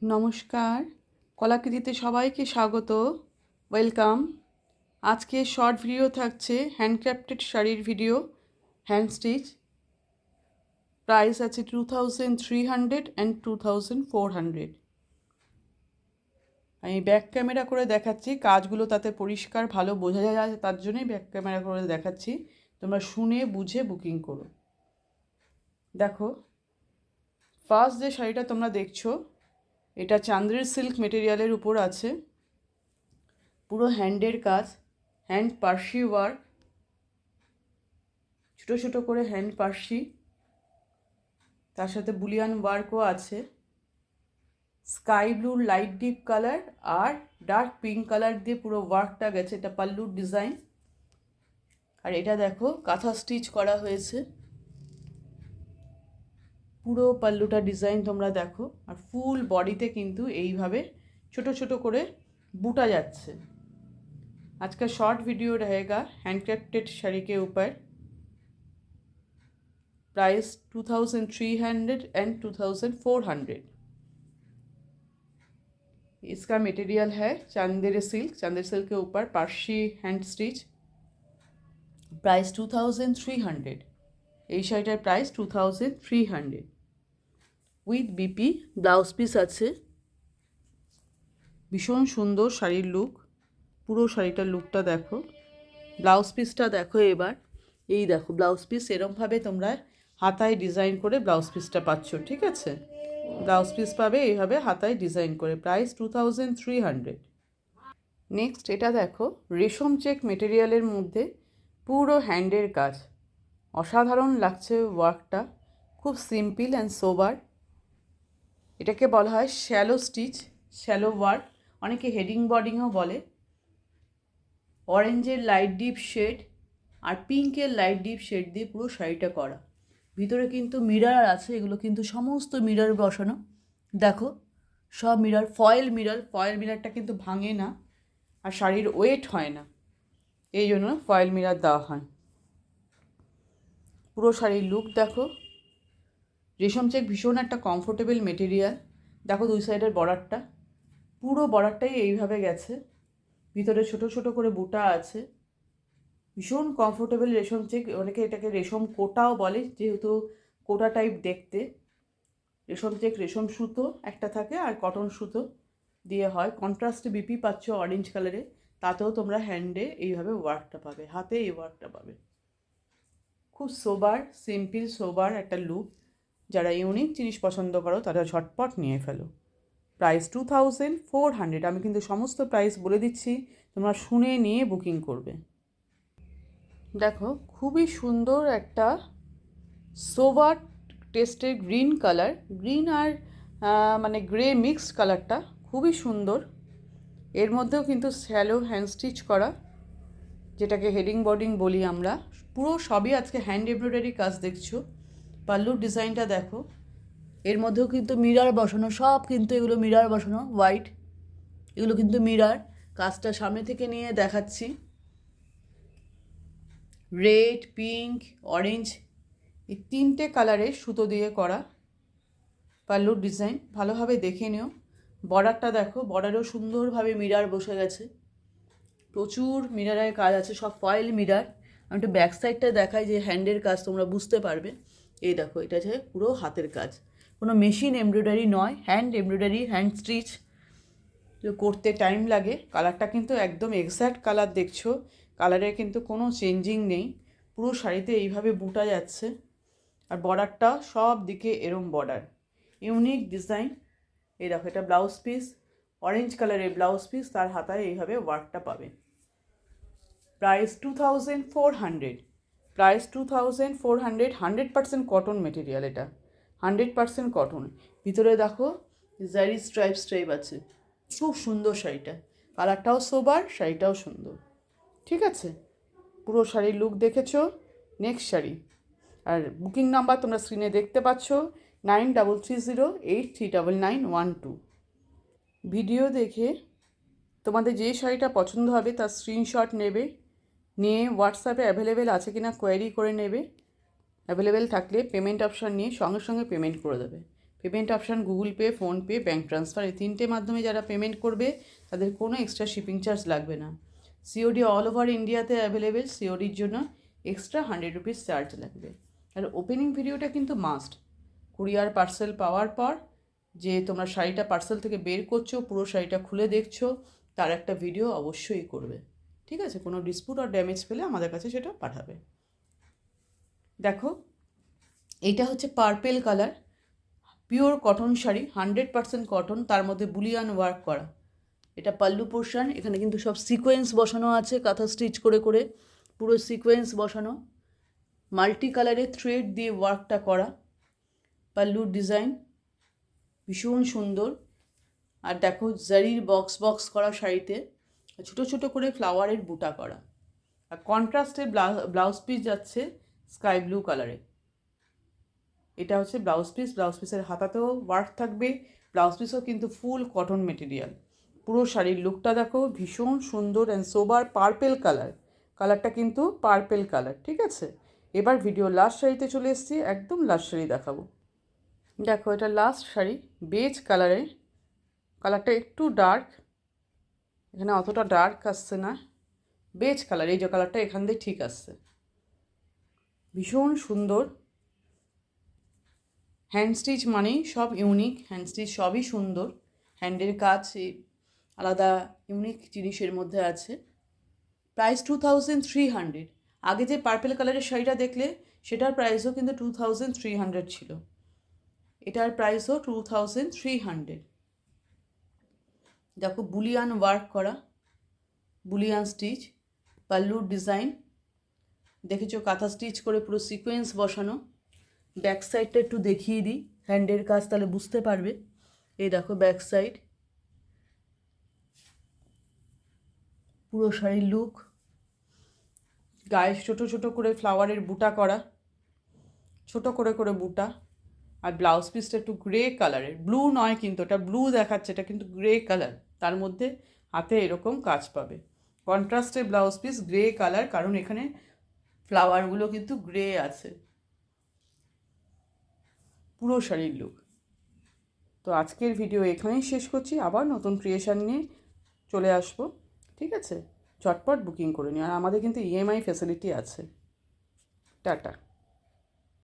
নমস্কার, কলাকৃতিতে সবাইকে স্বাগত, ওয়েলকাম। আজকে শর্ট ভিডিও থাকছে হ্যান্ডক্রাফটেড শাড়ির ভিডিও, হ্যান্ড স্টিচ। প্রাইস আছে 2300 অ্যান্ড 2400। আমি ব্যাক ক্যামেরা করে দেখাচ্ছি, কাজগুলো তাতে পরিষ্কার ভালো বোঝা যায়, তার জন্যই ব্যাক ক্যামেরা করে দেখাচ্ছি। তোমরা শুনে বুঝে বুকিং করো। দেখো, ফার্স্ট যে শাড়িটা তোমরা দেখছো, এটা চান্দ্রের সিল্ক মেটেরিয়ালের উপর আছে, পুরো হ্যান্ডের কাজ, হ্যান্ড পার্সি ওয়ার্ক, ছোটো ছোটো করে হ্যান্ড পার্সি, তার সাথে বুলিয়ান ওয়ার্কও আছে। স্কাই ব্লুর লাইট ডিপ কালার আর ডার্ক পিঙ্ক কালার দিয়ে পুরো ওয়ার্কটা গেছে। এটা পাল্লুর ডিজাইন। আর এটা দেখো, কাঁথা স্টিচ করা হয়েছে, পুরো পাল্লুটা ডিজাইন তোমরা দেখো। আর ফুল বডিতে কিন্তু এইভাবে ছোট ছোট করে বুটা যাচ্ছে। आज का शॉर्ट वीडियो रहेगा हैंडक्राफ्टेड शाड़ी के ऊपर। Price 2300 and 2400। इसका मटेरियल है चांदेरी सिल्क, चांदेर सिल्क के ऊपर पार्सी हैंड स्टिच। प्राइस 2300। এই শাড়িটার price 2300 with BP blouse piece আছে। ভীষণ সুন্দর শাড়ির লুক, পুরো শাড়িটার লুকটা দেখো। ব্লাউজ পিসটা দেখো এবার। এই দেখো ব্লাউজ পিস, এরমভাবে তোমরা হাতায় ডিজাইন করে ব্লাউজ পিসটা পাচ্ছ, ঠিক আছে? ব্লাউজ পিস পাবে এইভাবে হাতায় ডিজাইন করে। প্রাইস 2300। নেক্সট এটা দেখো, রেশম চেক মেটেরিয়ালের মধ্যে পুরো হ্যান্ডের কাজ, অসাধারণ লাগছে ওয়ার্কটা, খুব সিম্পল অ্যান্ড সোবার। এটাকে বলা হয় শ্যালো স্টিচ, শ্যালো ওয়ার্ক, অনেকে হেডিং বডিংও বলে। অরেঞ্জের লাইট ডিপ শেড আর পিঙ্কের লাইট ডিপ শেড দিয়ে পুরো শাড়িটা করা। ভিতরে কিন্তু মিরর আছে, এগুলো কিন্তু সমস্ত মিরর বসানো, দেখো সব মিরর, ফয়েল মিরর। ফয়েল মিররটা কিন্তু ভাঙে না আর শাড়ির ওয়েট হয় না, এই জন্য ফয়েল মিরর দেওয়া হয়। পুরো শাড়ির লুক দেখো। রেশম চেক ভীষণ একটা কমফোর্টেবল মেটেরিয়াল। দেখো দুই সাইডের বর্ডারটা, পুরো বর্ডারটাই এইভাবে গেছে, ভিতরে ছোট ছোট করে বুটা আছে। ভীষণ কমফোর্টেবল রেশম চেক। অনেকে এটাকে রেশম কোটাও বলে, যেহেতু কোটা টাইপ দেখতে। রেশম চেক রেশম সুতো একটা থাকে আর কটন সুতো দিয়ে হয়। কন্ট্রাস্টে বিপি পাচ্ছ অরেঞ্জ কালারে, তাতেও তোমরা হ্যান্ডে এইভাবে ওয়ার্কটা পাবে, হাতে এই ওয়ার্কটা পাবে। খুব সোবার, সিম্পল সোবার একটা লুক। যারা ইউনিক জিনিস পছন্দ করো তারা ঝটপট নিয়ে ফেলো। প্রাইস 2400। আমি কিন্তু সমস্ত প্রাইস বলে দিচ্ছি, তোমরা শুনে নিয়ে বুকিং করবে। দেখো, খুবই সুন্দর একটা সোভার টেস্টের গ্রিন কালার, গ্রিন আর মানে গ্রে মিক্সড কালারটা খুবই সুন্দর। এর মধ্যেও কিন্তু শ্যালো হ্যান্ড স্টিচ করা, যেটাকে হেডিং বডিং বলি আমরা। পুরো সবই আজকে হ্যান্ড এমব্রয়ডারি কাজ দেখছো। পাল্লুর ডিজাইনটা দেখো, এর মধ্যেও কিন্তু মিরর বসানো, সব কিন্তু এগুলো মিরর বসানো, হোয়াইট, এগুলো কিন্তু মিরর। কাজটা সামনে থেকে নিয়ে দেখাচ্ছি। রেড, পিঙ্ক, অরেঞ্জ, এই তিনটে কালারের সুতো দিয়ে করা পাল্লুর ডিজাইন। ভালোভাবে দেখে নিও। বর্ডারটা দেখো, বর্ডারেও সুন্দরভাবে মিরর বসে গেছে, প্রচুর মিররের কাজ আছে, সব ফয়েল মিরর। আমি একটু ব্যাক সাইডটা দেখাই, যে হ্যান্ডের কাজ তোমরা বুঝতে পারবে। এই দেখো, এটা হচ্ছে পুরো হাতের কাজ, কোনো মেশিন এমব্রয়ডারি নয়, হ্যান্ড এমব্রয়ডারি, হ্যান্ড স্টিচ। করতে টাইম লাগে। কালারটা কিন্তু একদম এক্স্যাক্ট কালার দেখছো, কালারের কিন্তু কোনো চেঞ্জিং নেই। পুরো শাড়িতে এইভাবে বুটা যাচ্ছে। আর বর্ডারটা সব দিকে এরম বর্ডার, ইউনিক ডিজাইন। এই দেখো, এটা ব্লাউজ পিস, অরেঞ্জ কালারের ব্লাউজ পিস, তার হাতায় এইভাবে ওয়ার্কটা পাবে। প্রাইস 2400। প্রাইস 2400। 100% কটন মেটেরিয়াল এটা, 100% কটন। ভিতরে দেখো জারি স্ট্রাইপ স্ট্রাইপ আছে, খুব সুন্দর শাড়িটা। কালারটাও সোবার, শাড়িটাও সুন্দর, ঠিক আছে? পুরো শাড়ির লুক দেখেছো। নেক্সট শাড়ি। আর বুকিং নাম্বার তোমরা স্ক্রিনে দেখতে পাচ্ছ, 9330839912। ভিডিও দেখে তোমাদের যে শাড়িটা পছন্দ হবে তার স্ক্রিনশট নেবে, নিয়ে হোয়াটসঅ্যাপে অ্যাভেলেবেল আছে কিনা কোয়েরি করে নেবে। অ্যাভেলেবেল থাকলে পেমেন্ট অপশান নিয়ে সঙ্গে সঙ্গে পেমেন্ট করে দেবে। Payment option Google pay, PhonePe, bank transfer, এই তিনটে মাধ্যমে যারা পেমেন্ট করবে তাদের কোনো এক্সট্রা শিপিং চার্জ লাগবে না। সিওডি অল ওভার ইন্ডিয়াতে অ্যাভেলেবেল, সিওডির জন্য এক্সট্রা 100 রুপিস চার্জ লাগবে। আর ওপেনিং ভিডিওটা কিন্তু মাস্ট। কুরিয়ার পার্সেল পাওয়ার পর যে তোমরা শাড়িটা পার্সেল থেকে বের করছো, পুরো শাড়িটা খুলে দেখছো, তার একটা ভিডিও অবশ্যই করবে। ঠিক আছে? কোনো ডিসপুট আর ড্যামেজ পেলে আমাদের কাছে সেটা পাঠাবে। দেখো, এইটা হচ্ছে purple colour, pure cotton sari, 100% cotton, তার মধ্যে বুলিয়ান ওয়ার্ক করা। এটা পাল্লু পোর্শন, এখানে কিন্তু সব সিকোয়েন্স বসানো আছে, কাঁথা স্টিচ করে করে পুরো সিকোয়েন্স বসানো, মাল্টি কালারের থ্রেড দিয়ে ওয়ার্কটা করা। পাল্লুর ডিজাইন ভীষণ সুন্দর। আর দেখো জারির বক্স বক্স করা শাড়িতে ছোটো ছোটো করে ফ্লাওয়ারের বুটা করা। আর কন্ট্রাস্টে ব্লাউজ পিস যাচ্ছে স্কাই ব্লু কালারে। এটা হচ্ছে ব্লাউজ পিস, ব্লাউজ পিসের হাতাতেও ওয়ার্ক থাকবে, ব্লাউজ পিসও কিন্তু ফুল কটন মেটেরিয়াল। পুরো শাড়ির লুকটা দেখো, ভীষণ সুন্দর অ্যান্ড সোবার পার্পেল কালার। কালারটা কিন্তু পার্পেল কালার। ঠিক আছে? এবার ভিডিও লাস্ট শাড়িতে চলে এসেছি, একদম লাস্ট শাড়ি দেখাবো। দেখো, এটা লাস্ট শাড়ি, বেজ কালারের। কালারটা একটু ডার্ক, এখানে অতটা ডার্ক আসছে না, বেজ কালার, এই যে কালারটা এখান দিয়ে ঠিক আসছে। ভীষণ সুন্দর। হ্যান্ড স্টিচ মানেই সব ইউনিক, হ্যান্ড স্টিচ সবই সুন্দর, হ্যান্ডের কাজ আলাদা ইউনিক জিনিসের মধ্যে আছে। প্রাইস 2300। আগে যে পার্পেল কালারের শাড়িটা দেখলে সেটার প্রাইসও কিন্তু 2300 ছিল, এটার প্রাইসও 2300। দেখো বুলিয়ান ওয়ার্ক করা, বুলিয়ান স্টিচ, পাল্লুর ডিজাইন দেখেছো, কাঁথা স্টিচ করে পুরো সিকোয়েন্স বসানো। ব্যাক সাইডটা একটু দেখিয়ে দিই, হ্যান্ডের কাজ তাহলে বুঝতে পারবে। এই দেখো ব্যাক সাইড, পুরো শাড়ির লুক, গায়ে ছোটো ছোটো করে ফ্লাওয়ারের বুটা করা, ছোটো করে করে বুটা। আর ব্লাউজ পিসটা একটু গ্রে কালারের, ব্লু নয় কিন্তু, এটা ব্লু দেখাচ্ছে, এটা কিন্তু গ্রে কালার, তার মধ্যে হাতে এরকম কাজ পাবে। কন্ট্রাস্টের ব্লাউজ পিস, গ্রে কালার, কারণ এখানে ফ্লাওয়ারগুলো কিন্তু গ্রে আছে। পুরো শাড়ির লুক। তো আজকের ভিডিও এখানেই শেষ করছি, আবার নতুন ক্রিয়েশন নিয়ে চলে আসবো। ঠিক আছে? ঝটপট বুকিং করে নিও। আর আমাদের কিন্তু ইএমআই ফ্যাসিলিটি আছে। টাটা।